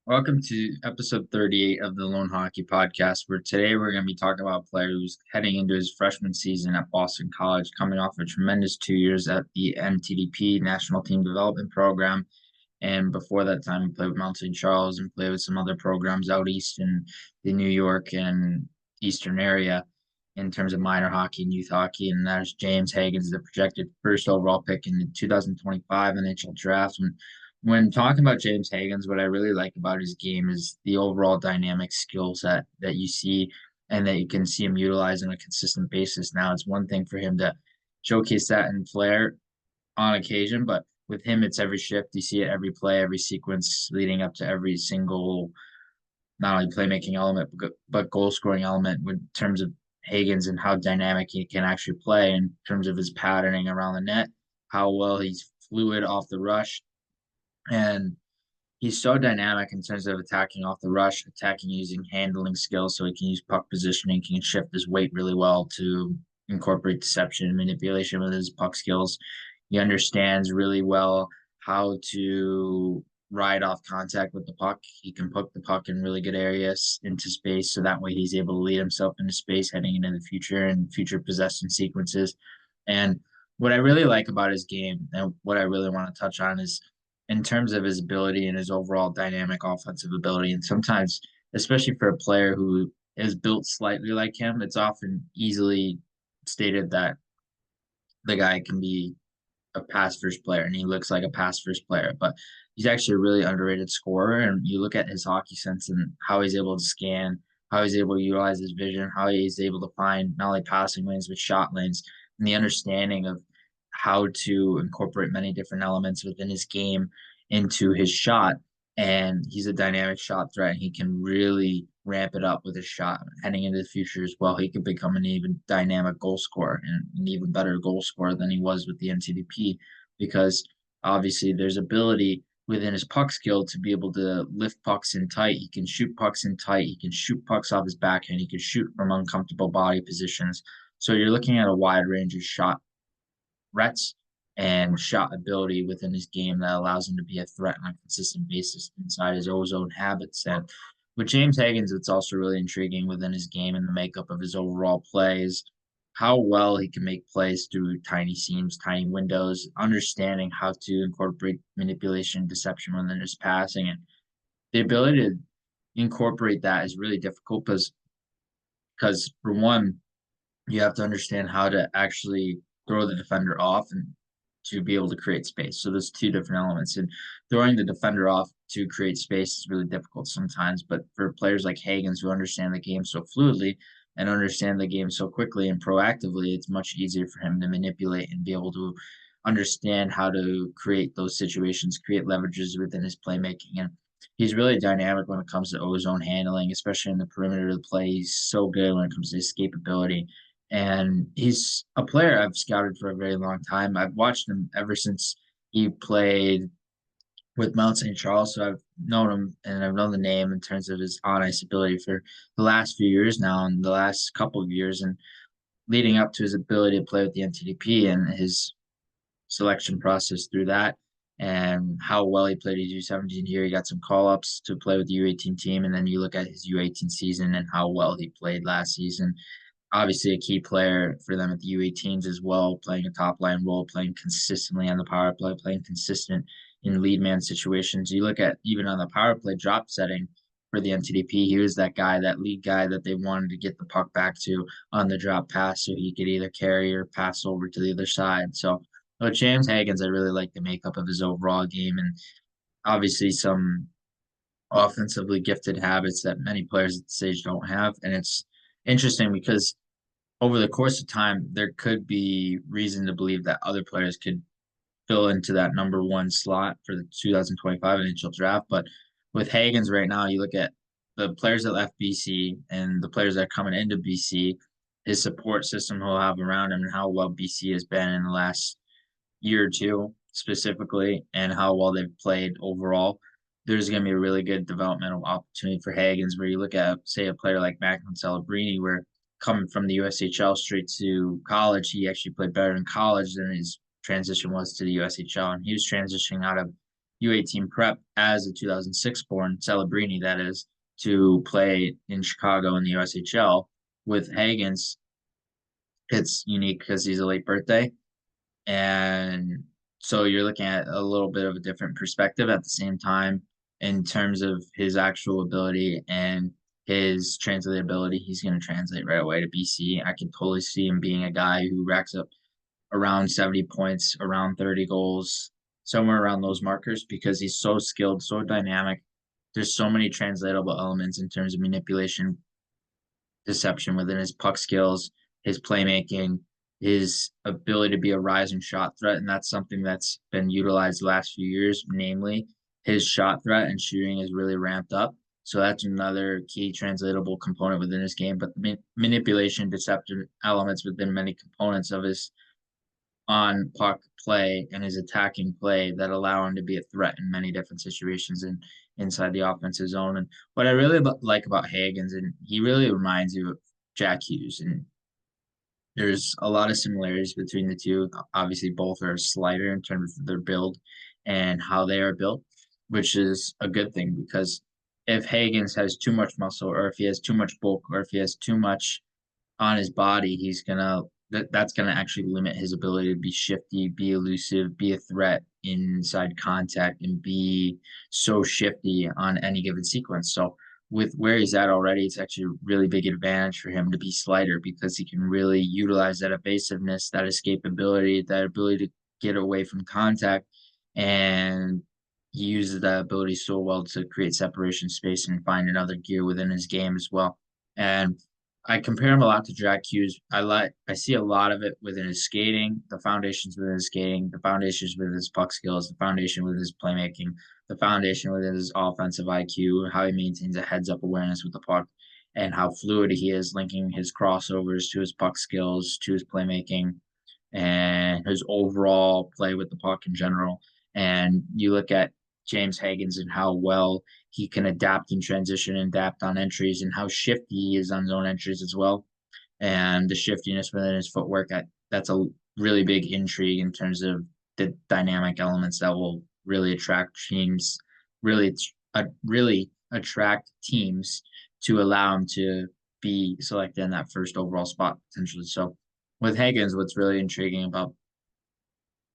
Welcome to episode 38 of the Loane Hockey Podcast, where today we're going to be talking about a player who's heading into his freshman season at Boston College, coming off a tremendous 2 years at the NTDP National Team Development Program. And before that time, he played with Mount St. Charles and played with some other programs out east in the New York and Eastern area in terms of minor hockey and youth hockey. And there's James Hagens, the projected first overall pick in the 2025 NHL draft. When talking about James Hagens, what I really like about his game is the overall dynamic skill set that you see and that you can see him utilize on a consistent basis. Now, it's one thing for him to showcase that in flair on occasion, but with him, it's every shift. You see it every play, every sequence leading up to every single, not only playmaking element, but goal scoring element in terms of Hagens and how dynamic he can actually play in terms of his patterning around the net, how well he's fluid off the rush. And he's so dynamic in terms of attacking off the rush, attacking using handling skills, so he can use puck positioning, he can shift his weight really well to incorporate deception and manipulation with his puck skills. He understands really well how to ride off contact with the puck. He can put the puck in really good areas into space, so that way he's able to lead himself into space heading into the future and future possession sequences. And what I really like about his game and what I really want to touch on is in terms of his ability and his overall dynamic offensive ability. And sometimes, especially for a player who is built slightly like him, it's often easily stated that the guy can be a pass first player and he looks like a pass first player, but he's actually a really underrated scorer. And you look at his hockey sense and how he's able to scan, how he's able to utilize his vision, how he's able to find not only passing lanes but shot lanes, and the understanding of how to incorporate many different elements within his game into his shot. And he's a dynamic shot threat. And he can really ramp it up with his shot heading into the future as well. He could become an even dynamic goal scorer and an even better goal scorer than he was with the NTDP because obviously there's ability within his puck skill to be able to lift pucks in tight. He can shoot pucks in tight. He can shoot pucks off his backhand. He can shoot from uncomfortable body positions. So you're looking at a wide range of shot threats and shot ability within his game that allows him to be a threat on a consistent basis inside his ozone habits. And with James Hagens, it's also really intriguing within his game and the makeup of his overall plays, how well he can make plays through tiny seams, tiny windows, understanding how to incorporate manipulation, deception within his passing. And the ability to incorporate that is really difficult because for one, you have to understand how to actually throw the defender off and to be able to create space. So there's two different elements. And throwing the defender off to create space is really difficult sometimes. But for players like Hagens who understand the game so fluidly and understand the game so quickly and proactively, it's much easier for him to manipulate and be able to understand how to create those situations, create leverages within his playmaking. And he's really dynamic when it comes to ozone handling, especially in the perimeter of the play. He's so good when it comes to escapability. And he's a player I've scouted for a very long time. I've watched him ever since he played with Mount St. Charles. So I've known him and I've known the name in terms of his on ice ability for the last few years now and the last couple of years. And leading up to his ability to play with the NTDP and his selection process through that and how well he played his U17 here. He got some call ups to play with the U18 team. And then you look at his U18 season and how well he played last season. Obviously, a key player for them at the U18s as well, playing a top line role, playing consistently on the power play, playing consistent in lead man situations. You look at even on the power play drop setting for the NTDP, he was that guy, that lead guy that they wanted to get the puck back to on the drop pass so he could either carry or pass over to the other side. So with James Hagens, I really like the makeup of his overall game and obviously some offensively gifted habits that many players at the stage don't have. And it's interesting because over the course of time, there could be reason to believe that other players could fill into that number one slot for the 2025 NHL draft. But with Hagens right now, you look at the players that left BC and the players that are coming into BC, his support system he'll have around him and how well BC has been in the last year or two specifically and how well they've played overall. There's going to be a really good developmental opportunity for Hagens where you look at, say, a player like Macklin Celebrini, where coming from the USHL straight to college, he actually played better in college than his transition was to the USHL. And he was transitioning out of U18 prep as a 2006 born Celebrini, that is, to play in Chicago in the USHL. With Hagens, it's unique because he's a late birthday. And so you're looking at a little bit of a different perspective at the same time in terms of his actual ability and his translatability. He's going to translate right away to BC. I can totally see him being a guy who racks up around 70 points, around 30 goals, somewhere around those markers because he's so skilled, so dynamic. There's so many translatable elements in terms of manipulation, deception within his puck skills, his playmaking, his ability to be a rising shot threat. And that's something that's been utilized the last few years, namely his shot threat and shooting is really ramped up. So that's another key translatable component within his game. But manipulation, deceptive elements within many components of his on puck play and his attacking play that allow him to be a threat in many different situations and inside the offensive zone. And what I really like about Hagens, and he really reminds you of Jack Hughes, and there's a lot of similarities between the two. Obviously, both are slighter in terms of their build and how they are built, which is a good thing because if Hagens has too much muscle or if he has too much bulk or if he has too much on his body, that's gonna actually limit his ability to be shifty, be elusive, be a threat inside contact, and be so shifty on any given sequence. So with where he's at already, it's actually a really big advantage for him to be slighter because he can really utilize that evasiveness, that escapability, that ability to get away from contact, and he uses that ability so well to create separation space and find another gear within his game as well. And I compare him a lot to Jack Hughes. I see a lot of it within his skating, the foundations within his skating, the foundations within his puck skills, the foundation within his playmaking, the foundation within his offensive IQ, how he maintains a heads up awareness with the puck, and how fluid he is linking his crossovers to his puck skills, to his playmaking, and his overall play with the puck in general. And you look at James Hagens and how well he can adapt in transition and adapt on entries and how shifty he is on zone entries as well. And the shiftiness within his footwork, that's a really big intrigue in terms of the dynamic elements that will really attract teams, really attract teams to allow him to be selected in that first overall spot potentially. So with Hagens, what's really intriguing about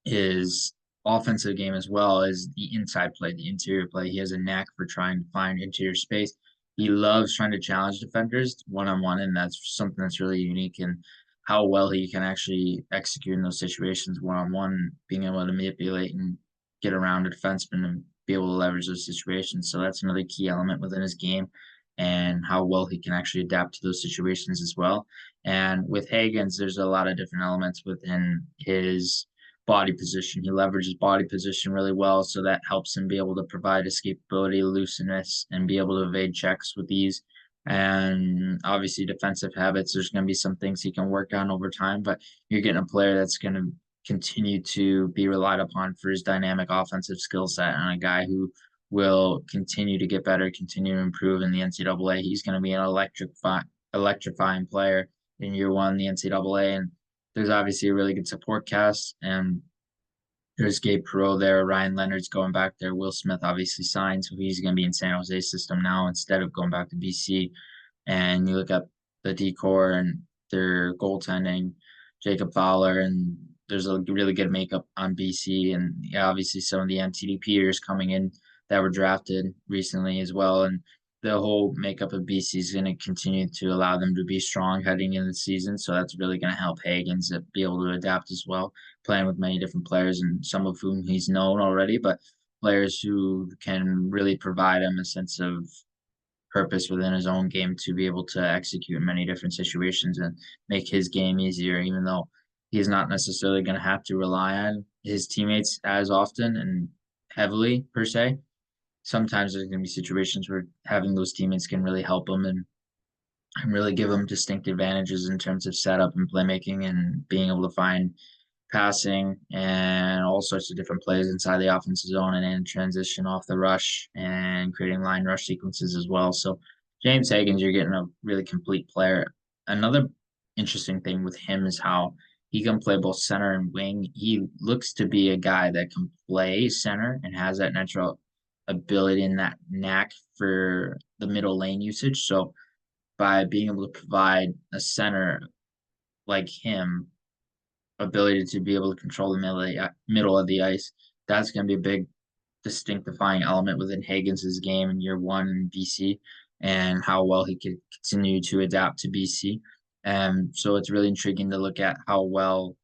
his offensive game as well as the inside play, the interior play. He has a knack for trying to find interior space. He loves trying to challenge defenders one on one, and that's something that's really unique in how well he can actually execute in those situations one on one, being able to manipulate and get around a defenseman and be able to leverage those situations. So that's another key element within his game and how well he can actually adapt to those situations as well. And with Hagens, there's a lot of different elements within his body position. He leverages body position really well, so that helps him be able to provide escapability, looseness, and be able to evade checks with ease. And obviously, defensive habits, there's going to be some things he can work on over time, but you're getting a player that's going to continue to be relied upon for his dynamic offensive skill set and a guy who will continue to get better, continue to improve in the NCAA. He's going to be an electrifying player in year one in the NCAA. And there's obviously a really good support cast, and there's Gabe Perreault there. Ryan Leonard's going back there. Will Smith obviously signed, so he's going to be in San Jose system now instead of going back to BC. And you look at the decor and their goaltending, Jacob Fowler, and there's a really good makeup on BC. And yeah, obviously some of the MTDPers coming in that were drafted recently as well. And the whole makeup of BC is going to continue to allow them to be strong heading into the season. So that's really going to help Hagens be able to adapt as well, playing with many different players and some of whom he's known already, but players who can really provide him a sense of purpose within his own game to be able to execute in many different situations and make his game easier, even though he's not necessarily going to have to rely on his teammates as often and heavily per se. Sometimes there's going to be situations where having those teammates can really help him and really give him distinct advantages in terms of setup and playmaking and being able to find passing and all sorts of different plays inside the offensive zone and in transition off the rush and creating line rush sequences as well. So James Hagens, you're getting a really complete player. Another interesting thing with him is how He can play both center and wing. He looks to be a guy that can play center and has that natural ability and that knack for the middle lane usage. So by being able to provide a center like him ability to be able to control the middle of the ice, that's going to be a big distinctifying element within Hagens' game in year one in BC and how well he could continue to adapt to BC. And so it's really intriguing to look at how well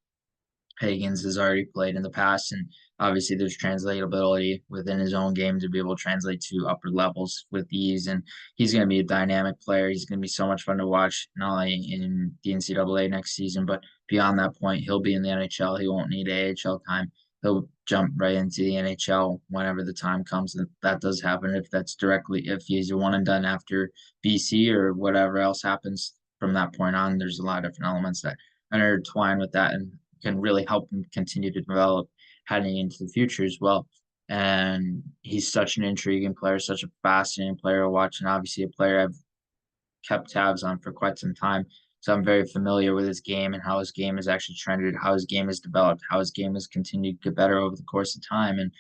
Hagens has already played in the past, and obviously there's translatability within his own game to be able to translate to upper levels with ease. And he's going to be a dynamic player. He's going to be so much fun to watch, not only in the NCAA next season, but beyond that point, he'll be in the NHL. He won't need AHL time. He'll jump right into the NHL whenever the time comes. And that does happen if he's a one and done after BC or whatever else happens from that point on. There's a lot of different elements that intertwine with that and can really help him continue to develop heading into the future as well. And he's such an intriguing player, such a fascinating player to watch, and obviously a player I've kept tabs on for quite some time. So I'm very familiar with his game and how his game has actually trended, how his game has developed, how his game has continued to get better over the course of time. And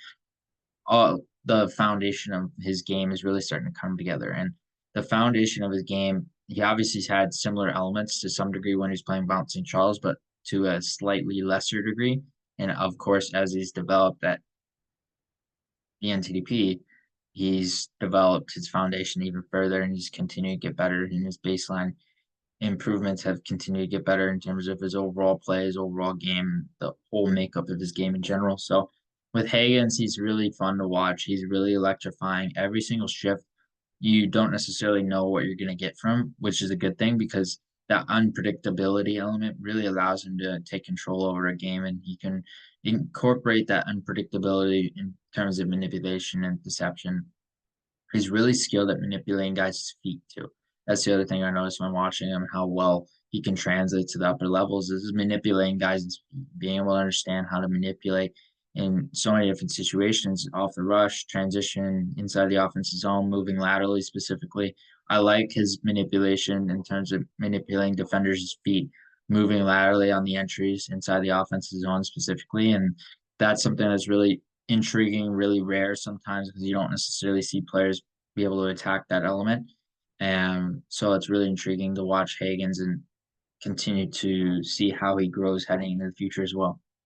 all the foundation of his game is really starting to come together. And the foundation of his game, he obviously had similar elements to some degree when he's playing Mount St. Charles, but to a slightly lesser degree. And of course, as he's developed at the NTDP, he's developed his foundation even further and he's continued to get better in his baseline improvements have continued to get better in terms of his overall play, his overall game, the whole makeup of his game in general. So with Hagens, he's really fun to watch. He's really electrifying. Every single shift, you don't necessarily know what you're going to get from, which is a good thing because that unpredictability element really allows him to take control over a game and he can incorporate that unpredictability in terms of manipulation and deception. He's really skilled at manipulating guys' feet too. That's the other thing I noticed when watching him, how well he can translate to the upper levels is manipulating guys' feet, being able to understand how to manipulate in so many different situations, off the rush, transition, inside the offensive zone, moving laterally specifically. I like his manipulation in terms of manipulating defenders' feet, moving laterally on the entries inside the offensive zone specifically. And that's something that's really intriguing, really rare sometimes because you don't necessarily see players be able to attack that element. And so it's really intriguing to watch Hagens and continue to see how he grows heading into the future as well.